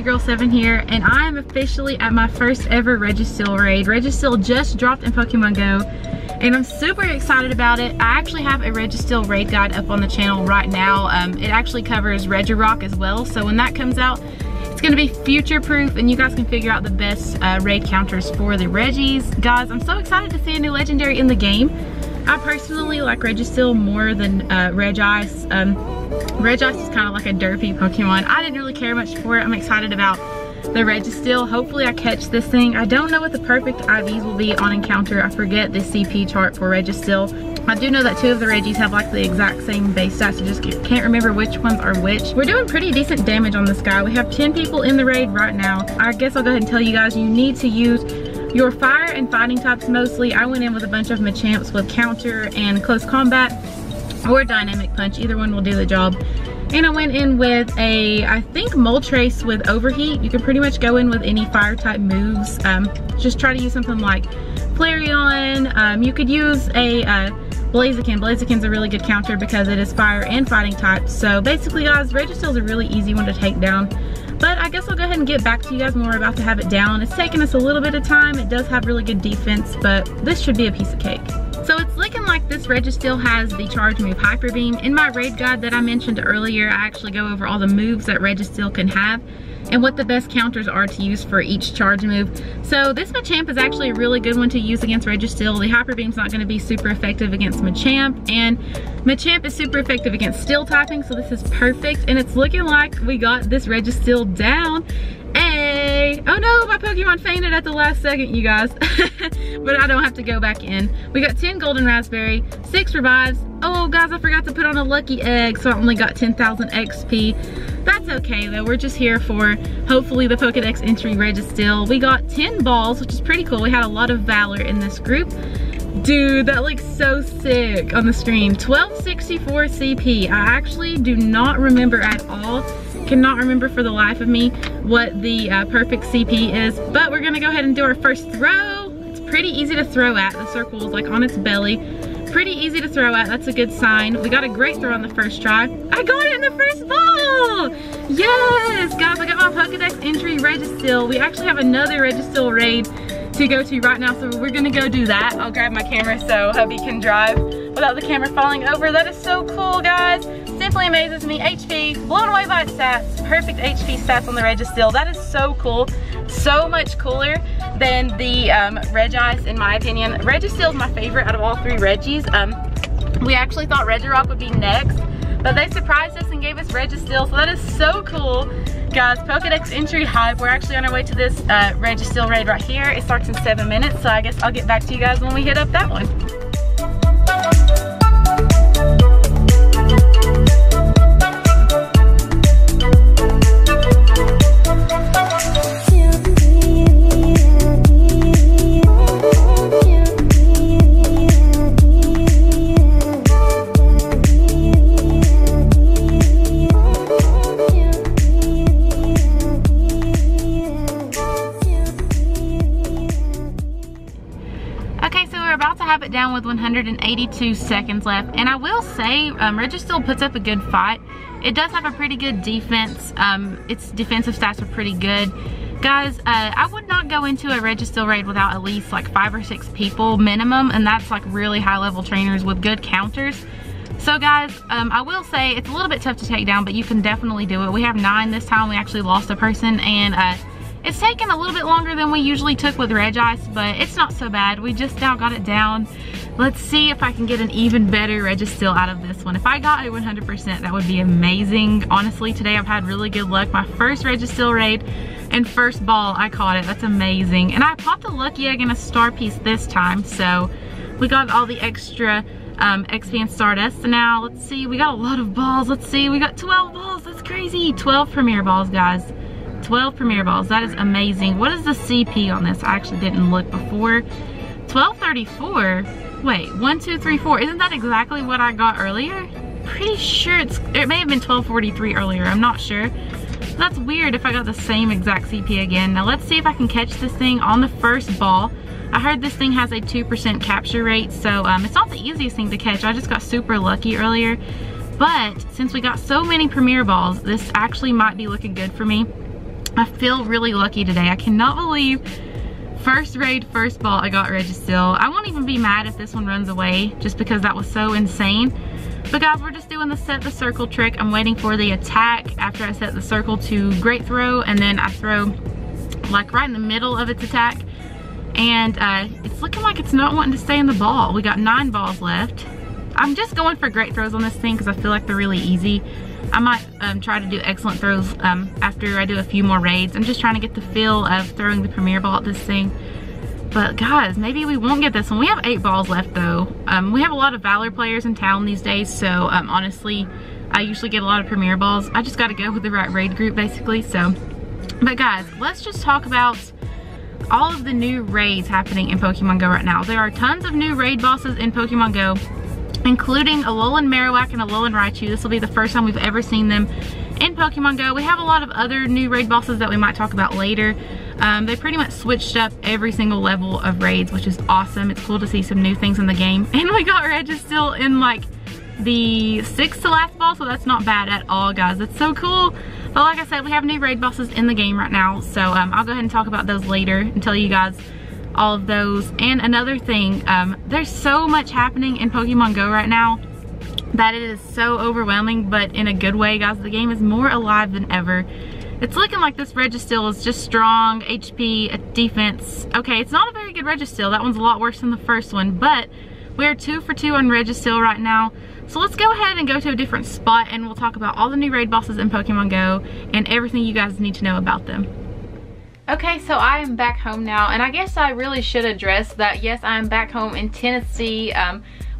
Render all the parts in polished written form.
Girl7 here, and I am officially at my first ever Registeel raid. Registeel just dropped in Pokemon Go, and I'm super excited about it. I actually have a Registeel raid guide up on the channel right now. It actually covers Regirock as well, so when that comes out, it's gonna be future-proof, and you guys can figure out the best raid counters for the Reggies. Guys, I'm so excited to see a new legendary in the game. I personally like Registeel more than Regice. Regice is kind of like a derpy Pokemon. I didn't really care much for it. I'm excited about the Registeel. Hopefully I catch this thing. I don't know what the perfect IVs will be on encounter. I forget the CP chart for Registeel. I do know that 2 of the Reggies have like the exact same base stats. I just can't remember which ones are which. We're doing pretty decent damage on this guy. We have 10 people in the raid right now. I guess I'll go ahead and tell you guys, you need to use your fire and fighting types mostly. I went in with a bunch of Machamps with counter and close combat or dynamic punch. Either one will do the job. And I went in with a, I think, Moltres with overheat. You can pretty much go in with any fire type moves. Just try to use something like Flareon. You could use a Blaziken. Blaziken's a really good counter because it is fire and fighting type. So basically guys, Registeel's a really easy one to take down. But I guess I'll go ahead and get back to you guys when we're about to have it down. It's taken us a little bit of time. It does have really good defense, but this should be a piece of cake. So it's looking like this Registeel has the charge move Hyper Beam. In my raid guide that I mentioned earlier, I actually go over all the moves that Registeel can have and what the best counters are to use for each charge move. So this Machamp is actually a really good one to use against Registeel. The Hyper Beam's not gonna be super effective against Machamp, and Machamp is super effective against Steel typing, so this is perfect. And it's looking like we got this Registeel down. Hey! Oh no, my Pokemon fainted at the last second, you guys. But I don't have to go back in. We got 10 Golden Raspberry, 6 revives. Oh guys, I forgot to put on a lucky egg, so I only got 10,000 XP. That's okay though, we're just here for hopefully the Pokedex entry Registeel. We got 10 balls, which is pretty cool. We had a lot of Valor in this group. Dude, that looks so sick on the stream. 1264 CP. I actually do not remember at all. Cannot remember for the life of me what the perfect CP is, but we're gonna go ahead and do our first throw. It's pretty easy to throw at. The circle is like on its belly. Pretty easy to throw at, that's a good sign. We got a great throw on the first try. I got it in the first ball! Yes, guys, I got my Pokedex entry Registeel. We actually have another Registeel raid to go to right now, so we're gonna go do that. I'll grab my camera so hubby can drive without the camera falling over. That is so cool, guys. Simply amazes me. HP, blown away by its stats. Perfect HP stats on the Registeel. That is so cool. So much cooler than the Regice, in my opinion. Registeel is my favorite out of all 3 Reggies. We actually thought Regirock would be next, but they surprised us and gave us Registeel, so that is so cool. Guys, Pokedex entry hype. We're actually on our way to this Registeel raid right here. It starts in 7 minutes, so I guess I'll get back to you guys when we hit up that one. Down with 182 seconds left, and I will say Registeel puts up a good fight. It does have a pretty good defense. Its defensive stats are pretty good. Guys, I would not go into a Registeel raid without at least like 5 or 6 people minimum, and that's like really high level trainers with good counters. So guys, I will say it's a little bit tough to take down, but you can definitely do it. We have 9 this time. We actually lost a person, and it's taken a little bit longer than we usually took with Regice, but it's not so bad. We just now got it down. Let's see if I can get an even better Registeel out of this one. If I got a 100%, that would be amazing. Honestly, today I've had really good luck. My first Registeel raid and first ball, I caught it. That's amazing. And I popped a lucky egg and a star piece this time, so we got all the extra XP and Stardust. So now, let's see, we got a lot of balls. Let's see, we got 12 balls. That's crazy. 12 Premier Balls, guys. 12 Premier Balls, that is amazing. What is the CP on this? I actually didn't look before. 1234? Wait, 1, 2, 3, 4. Isn't that exactly what I got earlier? Pretty sure it may have been 1243 earlier, I'm not sure. That's weird if I got the same exact CP again. Now let's see if I can catch this thing on the first ball. I heard this thing has a 2% capture rate, so it's not the easiest thing to catch. I just got super lucky earlier. But since we got so many Premier Balls, this actually might be looking good for me. I feel really lucky today. I cannot believe first raid, first ball, I got Registeel. I won't even be mad if this one runs away just because that was so insane. But guys, we're just doing the set the circle trick. I'm waiting for the attack after I set the circle to great throw, and then I throw like right in the middle of its attack. And it's looking like it's not wanting to stay in the ball. We got 9 balls left. I'm just going for great throws on this thing because I feel like they're really easy. I might try to do excellent throws after I do a few more raids. I'm just trying to get the feel of throwing the premier ball at this thing. But guys, maybe we won't get this one. We have 8 balls left though. We have a lot of Valor players in town these days, so honestly, I usually get a lot of premier balls. I just gotta go with the right raid group basically, so. But guys, let's just talk about all of the new raids happening in Pokemon Go right now. There are tons of new raid bosses in Pokemon Go, including Alolan Marowak and Alolan Raichu. This will be the first time we've ever seen them in Pokemon Go. We have a lot of other new raid bosses that we might talk about later. They pretty much switched up every single level of raids, which is awesome. It's cool to see some new things in the game. And we got Registeel in like the 6th to last ball, so that's not bad at all, guys. That's so cool. But like I said, we have new raid bosses in the game right now, so I'll go ahead and talk about those later and tell you guys all of those. And another thing, there's so much happening in Pokemon Go right now that it is so overwhelming, but in a good way, guys. The game is more alive than ever. It's looking like this Registeel is just strong, HP, defense. Okay, it's not a very good Registeel. That one's a lot worse than the first one, but we are 2 for 2 on Registeel right now. So let's go ahead and go to a different spot and we'll talk about all the new raid bosses in Pokemon Go and everything you guys need to know about them. Okay, so I am back home now, and I guess I really should address that. Yes, I am back home in Tennessee.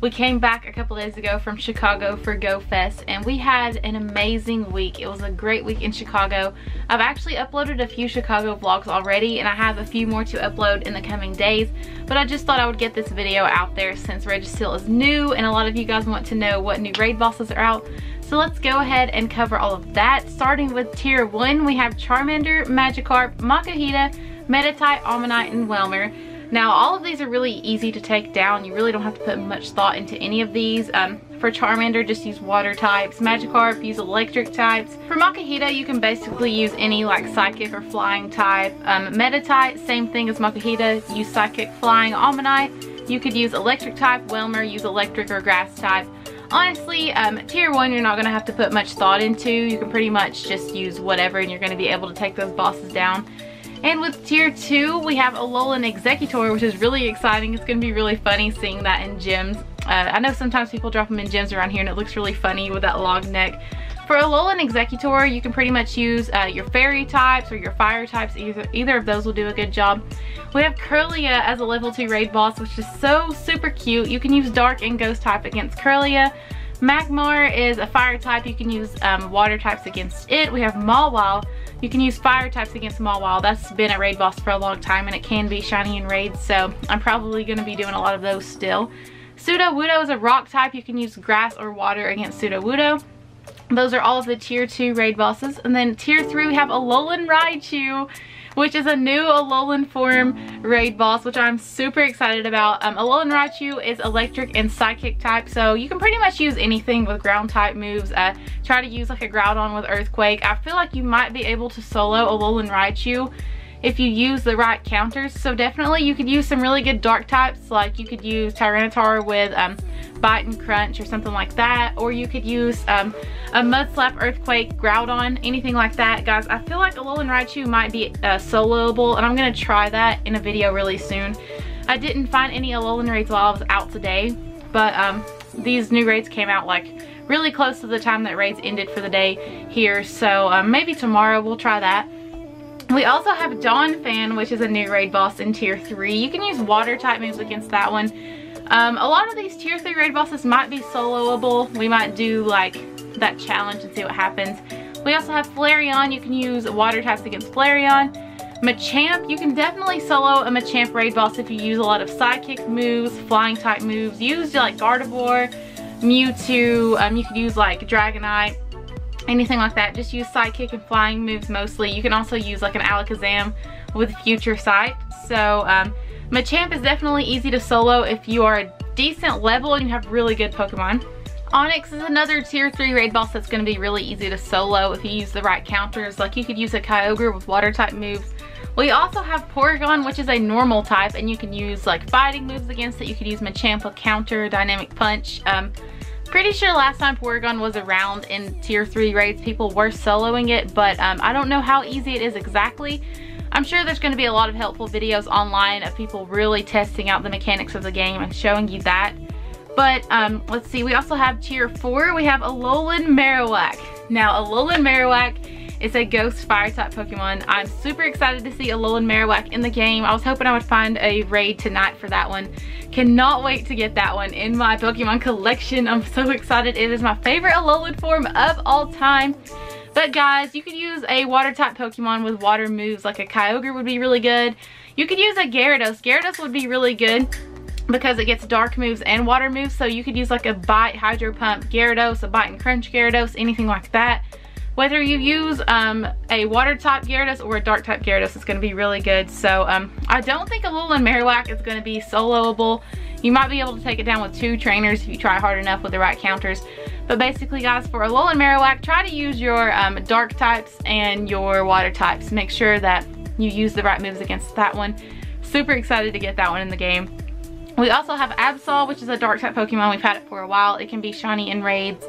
We came back a couple days ago from Chicago for Go Fest, and we had an amazing week. It was a great week in Chicago. I've actually uploaded a few Chicago vlogs already, and I have a few more to upload in the coming days, but I just thought I would get this video out there since Registeel is new, and a lot of you guys want to know what new raid bosses are out. So let's go ahead and cover all of that. Starting with tier 1, we have Charmander, Magikarp, Makuhita, Meditite, Omanyte, and Welmer. Now, all of these are really easy to take down. You really don't have to put much thought into any of these. For Charmander, just use water types. Magikarp, use electric types. For Makuhita, you can basically use any like psychic or flying type. Meditite, same thing as Makuhita, use psychic, flying. Omanyte, you could use electric type. Welmer, use electric or grass type. Honestly, tier 1 you're not going to have to put much thought into. You can pretty much just use whatever and you're going to be able to take those bosses down. And with tier 2, we have Alolan Exeggutor, which is really exciting. It's going to be really funny seeing that in gyms. I know sometimes people drop them in gyms around here and it looks really funny with that long neck. For Alolan Exeggutor, you can pretty much use your fairy types or your fire types. Either of those will do a good job. We have Kirlia as a level 2 raid boss, which is so super cute. You can use dark and ghost type against Kirlia. Magmar is a fire type. You can use water types against it. We have Mawile. You can use fire types against Mawile. That's been a raid boss for a long time and it can be shiny in raids, so I'm probably going to be doing a lot of those still. Sudowoodo is a rock type. You can use grass or water against Sudowoodo. Those are all of the tier 2 raid bosses. And then tier 3 we have Alolan Raichu, which is a new Alolan form raid boss, which I'm super excited about. Alolan Raichu is electric and psychic type, so you can pretty much use anything with ground type moves. Try to use like a Groudon with Earthquake. I feel like you might be able to solo Alolan Raichu if you use the right counters, so definitely you could use some really good dark types, like you could use Tyranitar with Bite and Crunch or something like that, or you could use a Mud Slap, Earthquake, Groudon, anything like that. Guys, I feel like Alolan Raichu might be soloable, and I'm going to try that in a video really soon. I didn't find any Alolan raids while I was out today, but these new raids came out like really close to the time that raids ended for the day here, so maybe tomorrow we'll try that. We also have Donphan, which is a new raid boss in tier 3. You can use water type moves against that one. A lot of these tier 3 raid bosses might be soloable. We might do like that challenge and see what happens. We also have Flareon. You can use water types against Flareon. Machamp, you can definitely solo a Machamp raid boss if you use a lot of psychic moves, flying type moves. Use like Gardevoir, Mewtwo, you could use like Dragonite, anything like that. Just use psychic and flying moves mostly. You can also use like an Alakazam with Future Sight. So Machamp is definitely easy to solo if you are a decent level and you have really good Pokemon. Onix is another tier 3 raid boss that's going to be really easy to solo if you use the right counters. Like you could use a Kyogre with water type moves. We also have Porygon, which is a normal type, and you can use like fighting moves against it. You could use Machamp with counter, dynamic punch. Pretty sure last time Porygon was around in tier 3 raids, people were soloing it, but I don't know how easy it is exactly. I'm sure there's going to be a lot of helpful videos online of people really testing out the mechanics of the game and showing you that. But let's see, we also have tier 4, we have Alolan Marowak. Now Alolan Marowak is a ghost fire type Pokemon. I'm super excited to see Alolan Marowak in the game. I was hoping I would find a raid tonight for that one. Cannot wait to get that one in my Pokemon collection. I'm so excited. It is my favorite Alolan form of all time. But guys, you could use a water type Pokemon with water moves, like a Kyogre would be really good. You could use a Gyarados. Gyarados would be really good because it gets dark moves and water moves. So you could use like a Bite, Hydro Pump Gyarados, a Bite and Crunch Gyarados, anything like that. Whether you use a water type Gyarados or a dark type Gyarados, it's going to be really good. So I don't think Alolan Marowak is going to be soloable. You might be able to take it down with 2 trainers if you try hard enough with the right counters. But basically guys, for Alolan Marowak, try to use your dark types and your water types. Make sure that you use the right moves against that one. Super excited to get that one in the game. We also have Absol, which is a dark type Pokemon. We've had it for a while. It can be shiny in raids.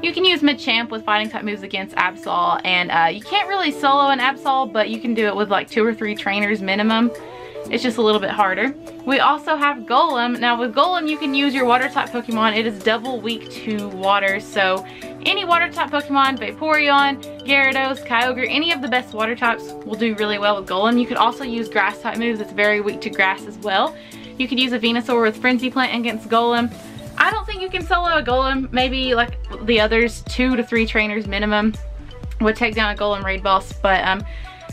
You can use Machamp with fighting type moves against Absol, and you can't really solo an Absol, but you can do it with like 2 or 3 trainers minimum. It's just a little bit harder. We also have Golem. Now with Golem, you can use your water type Pokemon. It is double weak to water, so any water type Pokemon, Vaporeon, Gyarados, Kyogre, any of the best water types will do really well with Golem. You could also use grass type moves. It's very weak to grass as well. You could use a Venusaur with Frenzy Plant against Golem. I don't think you can solo a Golem. Maybe like the others, 2 to 3 trainers minimum would take down a Golem raid boss, but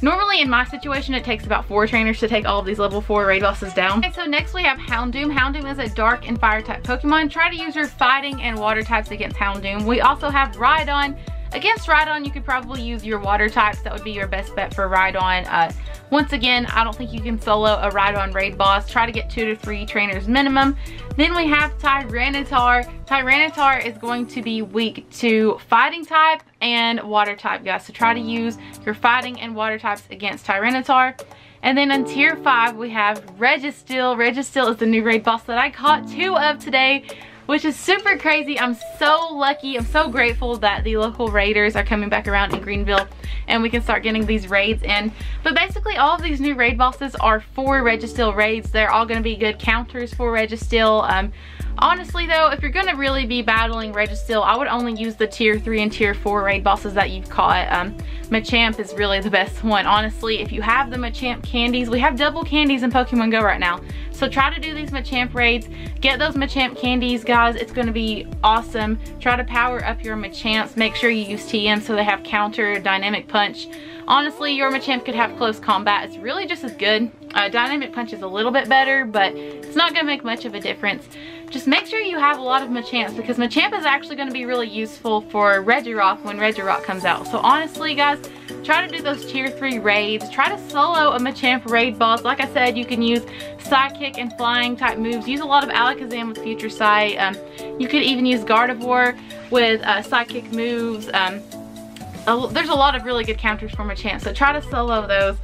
normally in my situation it takes about 4 trainers to take all of these level 4 raid bosses down. Okay, so next we have Houndoom. Houndoom is a dark and fire type Pokemon. Try to use your fighting and water types against Houndoom. We also have Rhydon. Against Rhydon, you could probably use your water types. That would be your best bet for Rhydon. Once again, I don't think you can solo a Rhydon raid boss. Try to get 2 to 3 trainers minimum. Then we have Tyranitar. Tyranitar is going to be weak to fighting type and water type, guys. So try to use your fighting and water types against Tyranitar. And then in tier 5, we have Registeel. Registeel is the new raid boss that I caught 2 of today, which is super crazy. I'm so lucky. I'm so grateful that the local raiders are coming back around in Greenville and we can start getting these raids in. But basically all of these new raid bosses are for Registeel raids. They're all going to be good counters for Registeel. Honestly though, if you're going to really be battling Registeel, I would only use the tier 3 and tier 4 raid bosses that you've caught. Machamp is really the best one. Honestly, if you have the Machamp candies, we have double candies in Pokemon Go right now. So try to do these Machamp raids. Get those Machamp candies, guys. It's going to be awesome. Try to power up your Machamps. Make sure you use TM so they have counter, dynamic punch. Honestly, your Machamp could have close combat. It's really just as good. Dynamic punch is a little bit better, but it's not going to make much of a difference. Just make sure you have a lot of Machamps, because Machamp is actually going to be really useful for Regirock when Regirock comes out. So honestly, guys, try to do those tier 3 raids. Try to solo a Machamp raid boss. Like I said, you can use Psychic and Flying type moves. Use a lot of Alakazam with Future Sight. You could even use Gardevoir with Psychic moves. There's a lot of really good counters for Machamp, so try to solo those.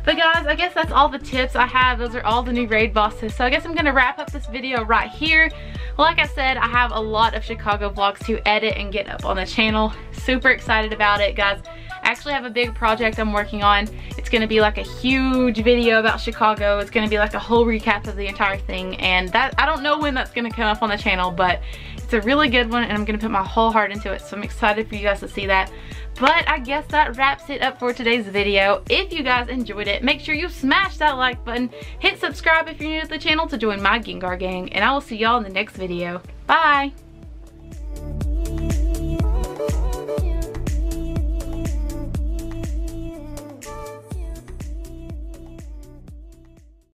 But guys, I guess that's all the tips I have. Those are all the new raid bosses. So I guess I'm going to wrap up this video right here. Like I said, I have a lot of Chicago vlogs to edit and get up on the channel. Super excited about it, guys. I actually have a big project I'm working on. It's going to be like a huge video about Chicago. It's going to be like a whole recap of the entire thing. And that, I don't know when that's going to come up on the channel, but it's a really good one and I'm going to put my whole heart into it. So I'm excited for you guys to see that. But I guess that wraps it up for today's video. If you guys enjoyed it, make sure you smash that like button. Hit subscribe if you're new to the channel to join my Gengar gang. And I will see y'all in the next video. Bye!